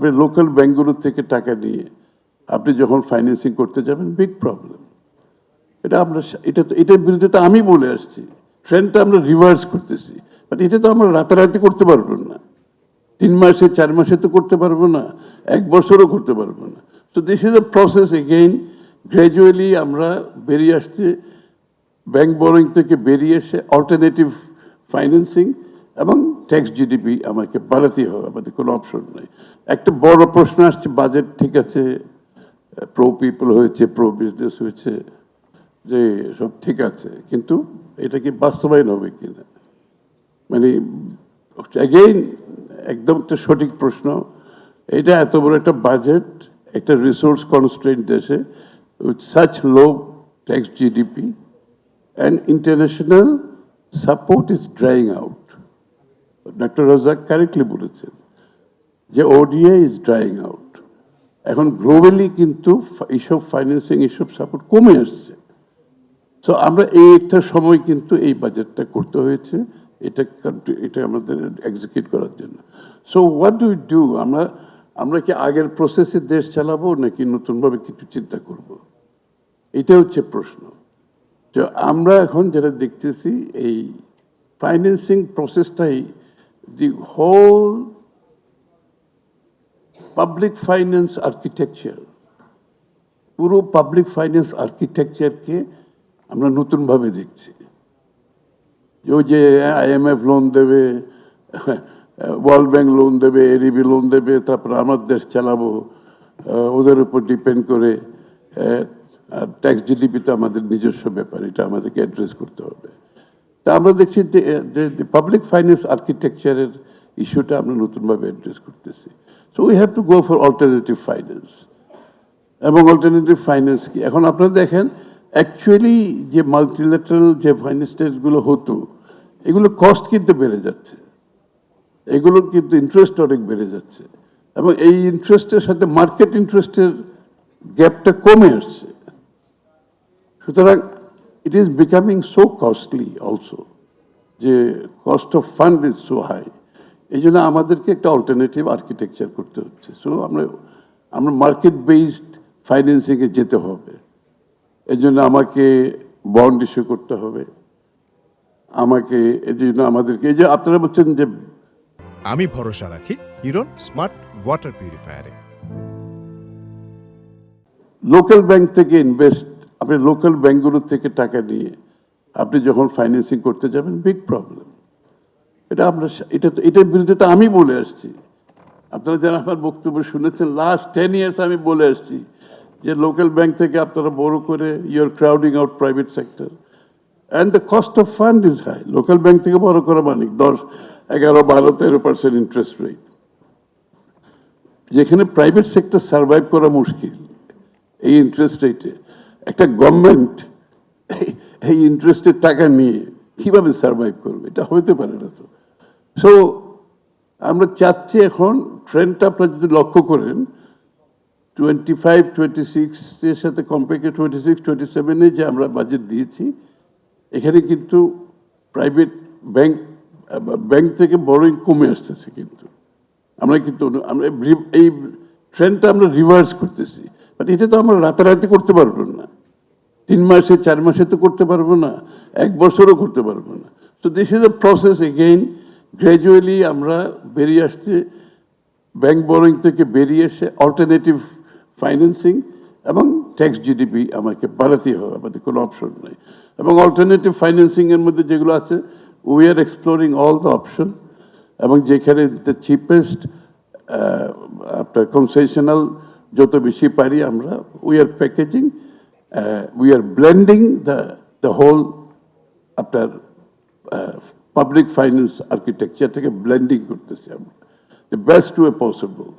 আপনি লোকাল ব্যাঙ্কগুলোর থেকে টাকা নিয়ে আপনি যখন ফাইন্যান্সিং করতে যাবেন, বিগ প্রবলেম। এটা আমরা এটার বিরুদ্ধে তো আমি বলে আসছি, ট্রেন্ডটা আমরা রিভার্স করতেছি, বাট এটা তো আমরা রাতারাতি করতে পারবো না, 3 মাসে 4 মাসে তো করতে পারবো না, 1 বছরও করতে পারবো না। তো this is a process. Again gradually আমরা বেরিয়ে আসছে, ব্যাংক বোরিং থেকে বেরিয়ে এসে অল্টারনেটিভ ফাইন্যান্সিং এবং ট্যাক্স জিডিপি আমাকে বাড়াতেই হবে, আমাদের কোনো অপশন নেই। একটা বড় প্রশ্ন আসছে, বাজেট ঠিক আছে, প্রো পিপল হয়েছে, প্রো বিজনেস হয়েছে, যে সব ঠিক আছে, কিন্তু এটা কি বাস্তবায়ন হবে কিনা, মানে অ্যাগেইন একদম একটা সঠিক প্রশ্ন। এটা এত বড় একটা বাজেট, একটা রিসোর্স কনস্ট্রেন্ট দেশে, with such low tax GDP and international support is drying out. Dr. Razak correctly বলেছেন যে ODA is drying out. এখন গ্লোবালি কিন্তু এইসব ফাইন্যান্সিং, এইসব সাপোর্ট কমে আসছে। সো আমরা এই একটা সময় কিন্তু এই বাজেটটা করতে হয়েছে, এটা আমাদের এক্সিকিউট করার জন্য। সো হোয়াট ডু ডু, আমরা কি আগের প্রসেসে দেশ চালাবো নাকি নতুনভাবে কিছু চিন্তা করব, এটা হচ্ছে প্রশ্ন। তো আমরা এখন যেটা দেখতেছি, এই ফাইন্যান্সিং প্রসেসটাই, the whole public finance architecture, পুরো পাবলিক ফাইন্যান্স আর্কিটেকচারকে আমরা নতুনভাবে দেখছি। ওই যে IMF লোন দেবে, ওয়ার্ল্ড ব্যাংক লোন দেবে, ADB লোন দেবে, তারপর আমার দেশ চালাবো ওদের উপর ডিপেন্ড করে। আর ট্যাক্স জিডিপি তো আমাদের নিজস্ব ব্যাপার, এটা আমাদেরকে অ্যাড্রেস করতে হবে। তা আমরা দেখছি যে পাবলিক ফাইন্যান্স আর্কিটেকচারের ইস্যুটা আমরা নতুনভাবে অ্যাড্রেস করতেছি। So we have to go for alternative finance. এবং অল্টারনেটিভ ফাইন্যান্স কি, এখন আপনারা দেখেন অ্যাকচুয়ালি যে মাল্টিল্যাটারাল যে ফাইন্যান্সগুলো হতো, এগুলো কস্ট কিন্তু বেড়ে যাচ্ছে, এগুলো কিন্তু ইন্টারেস্ট অনেক বেড়ে যাচ্ছে, এবং এই ইন্টারেস্টের সাথে মার্কেট ইন্টারেস্টের গ্যাপটা কমে আসছে। সুতরাং it is becoming so costly also, যে cost of fund is so high. এই জন্য আমাদেরকে একটা অল্টারনেটিভ আর্কিটেকচার করতে হচ্ছে। সো আমরা মার্কেট বেসড ফাইন্যান্সিংয়ে যেতে হবে। এই জন্য আমাকে বন্ড ইস্যু করতে হবে, আমাকে এই জন্য আমাদেরকে, এই যে আপনারা বলছেন যে আমি ভরসা রাখি হিরন স্মার্ট ওয়াটার পিউরিফায়ারে। লোকাল ব্যাংক থেকে ইনভেস্ট, আপনি লোকাল ব্যাংকগুলোর থেকে টাকা নিয়ে আপনি যখন ফাইন্যান্সিং করতে যাবেন, বিগ প্রবলেম। এটার বিরুদ্ধে তো আমি বলে আসছি, আপনারা যারা আমার বক্তব্য শুনেছেন, লাস্ট 10 years আমি বলে আসছি যে লোকাল ব্যাংক থেকে আপনারা বড় করে your crowding out private sector, and the cost of fund is high. Local bank থেকে বড় করা মানে 10, 11, 12, 13% ইন্টারেস্ট রেট, যেখানে প্রাইভেট সেক্টর সার্ভাইভ করা মুশকিল। এই ইন্টারেস্ট রেটে একটা গভর্নমেন্ট এই ইন্টারেস্টের টাকা নিয়ে কিভাবে সার্ভাইভ করবে, এটা হইতে পারে না তো। সো আমরা চাচ্ছি, এখন ট্রেন্ডটা আপনারা যদি লক্ষ্য করেন, 25, 26 এর সাথে কম্পেয়ার করে 26, 27-এ যে আমরা বাজেট দিয়েছি, এখানে কিন্তু প্রাইভেট ব্যাংক থেকে বড়ই কমে আসতেছে। কিন্তু আমরা এই ট্রেন্ডটা আমরা রিভার্স করতেছি, বাট এটা তো আমরা রাতারাতি করতে পারবো না, 3 মাসে 4 মাসে তো করতে পারবো না, 1 বছরও করতে পারবো না। তো this is a process. Again gradually আমরা বেরিয়ে আসছে, ব্যাংক বোরিং থেকে বেরিয়ে এসে অল্টারনেটিভ ফাইন্যান্সিং এবং ট্যাক্স জিডিপি আমাকে বাড়াতেই হবে, আমাদের কোনো অপশন নেই। এবং অল্টারনেটিভ ফাইন্যান্সিং এর মধ্যে যেগুলো আছে, we are exploring all the option, এবং যেখানে দ্য চিপেস্ট আপনার কনসেশনাল যত বেশি পারি আমরা, we are packaging, we are blending the whole আপনার পাবলিক ফাইন্যান্স আর্কিটেকচারটাকে ব্লেন্ডিং করতেছি আমরা, the best way possible.